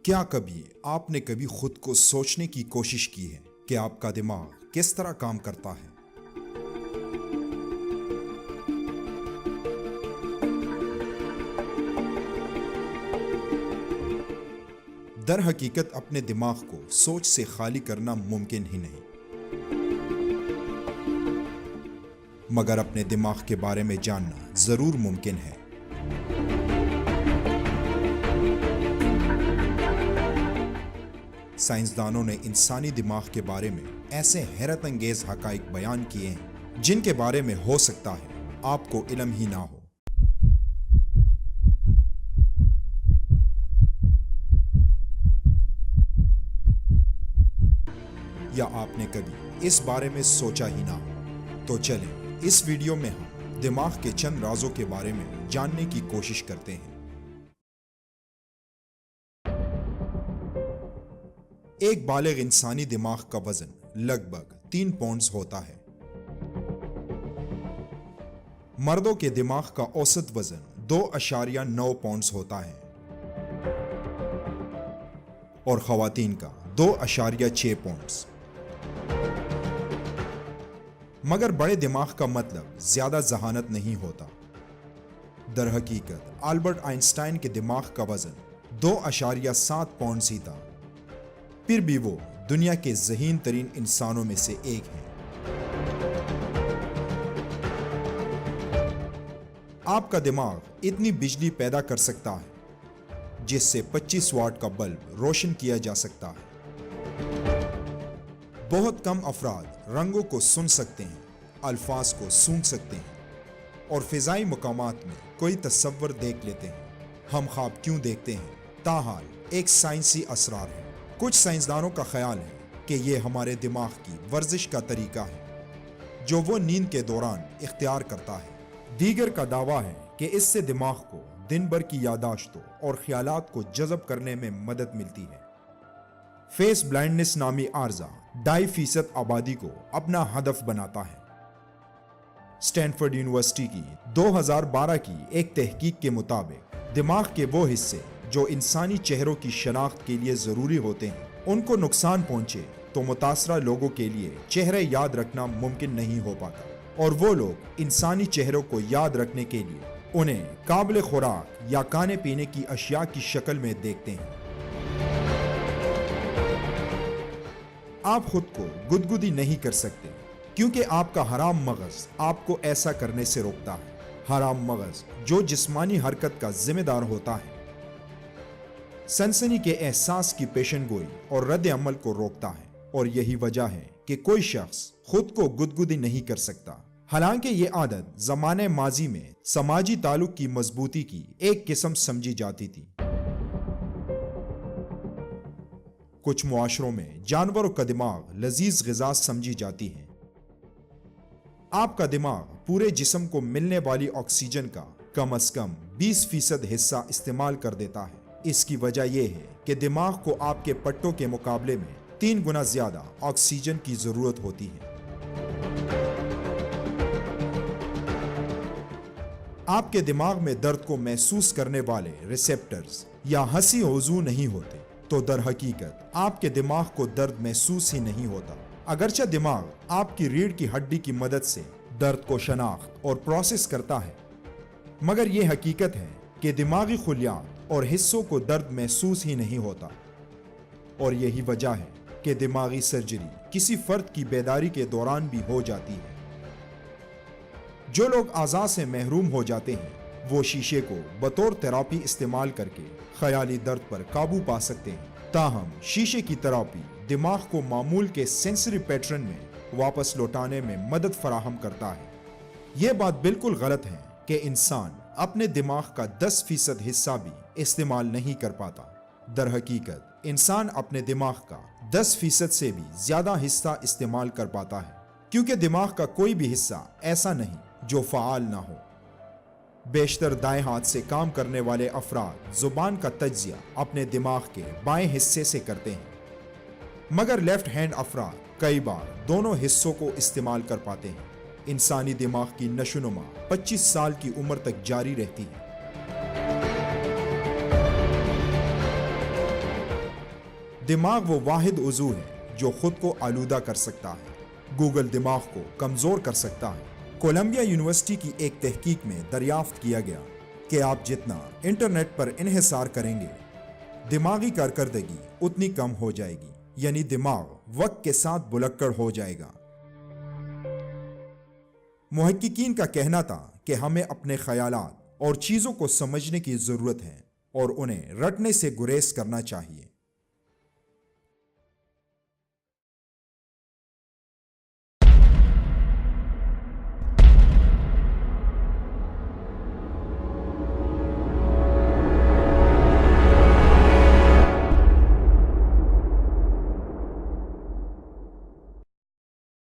کیا کبھی آپ نے کبھی خود کو سوچنے کی کوشش کی ہے کہ آپ کا دماغ کس طرح کام کرتا ہے؟ در حقیقت اپنے دماغ کو سوچ سے خالی کرنا ممکن ہی نہیں، مگر اپنے دماغ کے بارے میں جاننا ضرور ممکن ہے۔ سائنسدانوں نے انسانی دماغ کے بارے میں ایسے حیرت انگیز حقائق بیان کیے ہیں جن کے بارے میں ہو سکتا ہے آپ کو علم ہی نہ ہو۔ یا آپ نے کبھی اس بارے میں سوچا ہی نہ ہو۔ تو چلیں اس ویڈیو میں ہم دماغ کے چند رازوں کے بارے میں جاننے کی کوشش کرتے ہیں۔ ایک بالغ انسانی دماغ کا وزن لگ بھگ 3 پاؤنڈز ہوتا ہے۔ مردوں کے دماغ کا اوسط وزن 2.9 پاؤنڈز ہوتا ہے اور خواتین کا 2.6 پاؤنڈز۔ مگر بڑے دماغ کا مطلب زیادہ ذہانت نہیں ہوتا۔ در حقیقت البرٹ آئنسٹائن کے دماغ کا وزن 2.7 پاؤنڈز ہی تھا، پھر بھی وہ دنیا کے ذہین ترین انسانوں میں سے ایک ہیں۔ آپ کا دماغ اتنی بجلی پیدا کر سکتا ہے جس سے 25 واٹ کا بلب روشن کیا جا سکتا ہے۔ بہت کم افراد رنگوں کو سن سکتے ہیں، الفاظ کو سونگھ سکتے ہیں اور فضائی مقامات میں کوئی تصور دیکھ لیتے ہیں۔ ہم خواب کیوں دیکھتے ہیں؟ تاحال ایک سائنسی اسرار ہے۔ کچھ سائنسدانوں کا خیال ہے کہ یہ ہمارے دماغ کی ورزش کا طریقہ ہے جو وہ نیند کے دوران اختیار کرتا ہے۔ دیگر کا دعویٰ ہے کہ اس سے دماغ کو دن بھر کی یادداشتوں اور خیالات کو جذب کرنے میں مدد ملتی ہے۔ فیس بلائنڈنس نامی عارضہ 2.5% آبادی کو اپنا ہدف بناتا ہے۔ اسٹینفورڈ یونیورسٹی کی 2012 کی ایک تحقیق کے مطابق دماغ کے وہ حصے جو انسانی چہروں کی شناخت کے لیے ضروری ہوتے ہیں، ان کو نقصان پہنچے تو متاثرہ لوگوں کے لیے چہرے یاد رکھنا ممکن نہیں ہو پاتا، اور وہ لوگ انسانی چہروں کو یاد رکھنے کے لیے انہیں قابل خوراک یا کھانے پینے کی اشیاء کی شکل میں دیکھتے ہیں۔ آپ خود کو گدگدی نہیں کر سکتے کیونکہ آپ کا حرام مغز آپ کو ایسا کرنے سے روکتا ہے۔ حرام مغز جو جسمانی حرکت کا ذمہ دار ہوتا ہے، سنسنی کے احساس کی پیشن گوئی اور رد عمل کو روکتا ہے، اور یہی وجہ ہے کہ کوئی شخص خود کو گدگدی نہیں کر سکتا، حالانکہ یہ عادت زمانے ماضی میں سماجی تعلق کی مضبوطی کی ایک قسم سمجھی جاتی تھی۔ کچھ معاشروں میں جانوروں کا دماغ لذیذ غذا سمجھی جاتی ہے۔ آپ کا دماغ پورے جسم کو ملنے والی آکسیجن کا کم از کم 20% حصہ استعمال کر دیتا ہے۔ اس کی وجہ یہ ہے کہ دماغ کو آپ کے پٹوں کے مقابلے میں 3 گنا زیادہ آکسیجن کی ضرورت ہوتی ہے۔ آپ کے دماغ میں درد کو محسوس کرنے والے ریسیپٹرز یا حسی عضو نہیں ہوتے، تو در حقیقت آپ کے دماغ کو درد محسوس ہی نہیں ہوتا۔ اگرچہ دماغ آپ کی ریڑھ کی ہڈی کی مدد سے درد کو شناخت اور پروسیس کرتا ہے، مگر یہ حقیقت ہے کہ دماغی خلیات اور حصوں کو درد محسوس ہی نہیں ہوتا، اور یہی وجہ ہے کہ دماغی سرجری کسی فرد کی بیداری کے دوران بھی ہو جاتی ہے۔ جو لوگ اعضاء سے محروم ہو جاتے ہیں وہ شیشے کو بطور تھراپی استعمال کر کے خیالی درد پر قابو پا سکتے ہیں، تاہم شیشے کی تھراپی دماغ کو معمول کے سینسری پیٹرن میں واپس لوٹانے میں مدد فراہم کرتا ہے۔ یہ بات بالکل غلط ہے کہ انسان اپنے دماغ کا 10% حصہ بھی استعمال نہیں کر پاتا۔ در حقیقت انسان اپنے دماغ کا 10% سے بھی زیادہ حصہ استعمال کر پاتا ہے، کیونکہ دماغ کا کوئی بھی حصہ ایسا نہیں جو فعال نہ ہو۔ بیشتر دائیں ہاتھ سے کام کرنے والے افراد زبان کا تجزیہ اپنے دماغ کے بائیں حصے سے کرتے ہیں، مگر لیفٹ ہینڈ افراد کئی بار دونوں حصوں کو استعمال کر پاتے ہیں۔ انسانی دماغ کی نشوونما 25 سال کی عمر تک جاری رہتی ہے۔ دماغ وہ واحد عضو ہے جو خود کو آلودہ کر سکتا ہے۔ گوگل دماغ کو کمزور کر سکتا ہے۔ کولمبیا یونیورسٹی کی ایک تحقیق میں دریافت کیا گیا کہ آپ جتنا انٹرنیٹ پر انحصار کریں گے، دماغی کارکردگی اتنی کم ہو جائے گی، یعنی دماغ وقت کے ساتھ بلکڑ ہو جائے گا۔ محققین کا کہنا تھا کہ ہمیں اپنے خیالات اور چیزوں کو سمجھنے کی ضرورت ہے اور انہیں رٹنے سے گریز کرنا چاہیے۔